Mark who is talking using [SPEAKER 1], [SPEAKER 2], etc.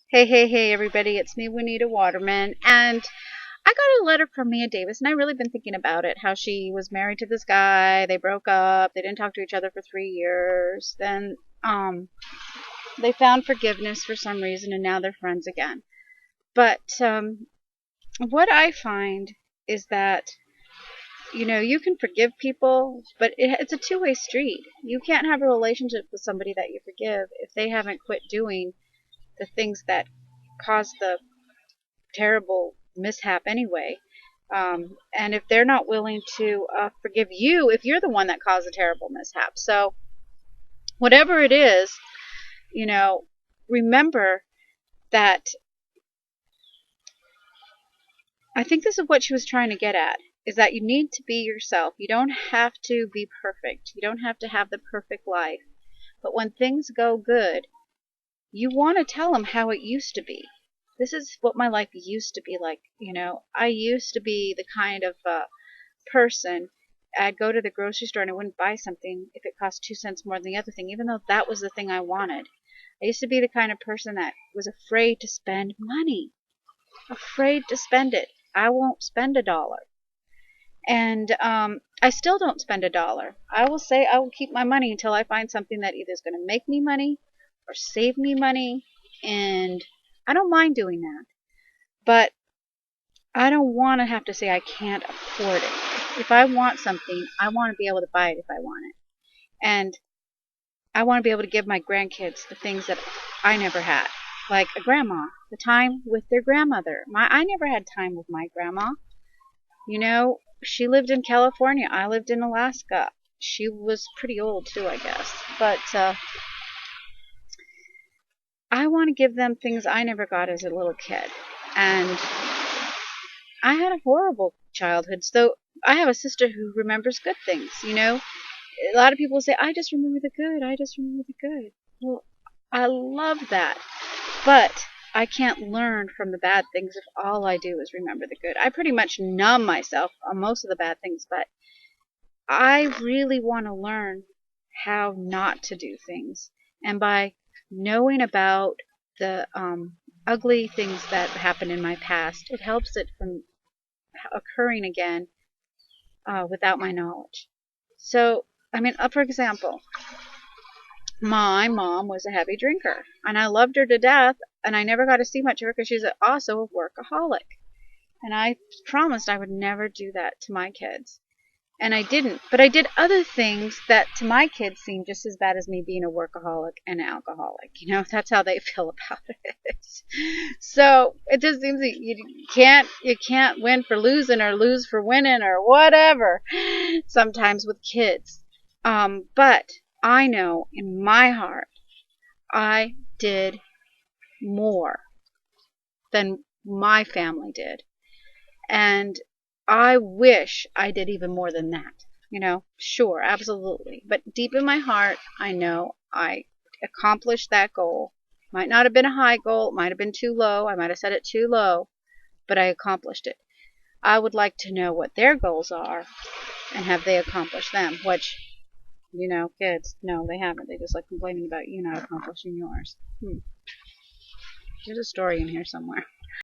[SPEAKER 1] Hey, everybody, it's me, Juanita Waterman, and I got a letter from Mia Davis, and I've really been thinking about it, how she was married to this guy, they broke up, they didn't talk to each other for 3 years, then, they found forgiveness for some reason, and now they're friends again. But, what I find is that, you can forgive people, but it's a two-way street. You can't have a relationship with somebody that you forgive if they haven't quit doing the things that caused the terrible mishap anyway. And if they're not willing to forgive you, if you're the one that caused a terrible mishap. So, whatever it is, you know, remember that I think this is what she was trying to get at is that you need to be yourself. You don't have to be perfect. You don't have to have the perfect life. But when things go good, you want to tell them how it used to be. This is what my life used to be like. I used to be the kind of person. I'd go to the grocery store and I wouldn't buy something if it cost 2 cents more than the other thing, even though that was the thing I wanted. I used to be the kind of person that was afraid to spend money, afraid to spend it. I won't spend $1. And I still don't spend $1. I will say I will keep my money until I find something that either is going to make me money or save me money. And I don't mind doing that. But I don't want to have to say I can't afford it. If I want something, I want to be able to buy it if I want it. And I want to be able to give my grandkids the things that I never had. Like a grandma, the time with their grandmother. I never had time with my grandma. She lived in California. I lived in Alaska. She was pretty old too, I guess. But I want to give them things I never got as a little kid. And I had a horrible childhood. So I have a sister who remembers good things. A lot of people say, I just remember the good. I just remember the good. Well, I love that. But I can't learn from the bad things if all I do is remember the good. I pretty much numb myself on most of the bad things, but I really want to learn how not to do things. And by knowing about the ugly things that happened in my past, it helps it from occurring again without my knowledge. So, for example, my mom was a heavy drinker, and I loved her to death, and I never got to see much of her because she's also a workaholic. And I promised I would never do that to my kids. And I didn't. But I did other things that to my kids seemed just as bad as me being a workaholic and an alcoholic. That's how they feel about it. So it just seems that you can't win for losing or lose for winning or whatever sometimes with kids. But I know in my heart I did more than my family did. And I wish I did even more than that. Sure, absolutely. But deep in my heart, I know I accomplished that goal. Might not have been a high goal. It might have been too low. I might have set it too low. But I accomplished it. I would like to know what their goals are and have they accomplished them. Which, kids, no, they haven't. They just like complaining about you not accomplishing yours. There's a story in here somewhere.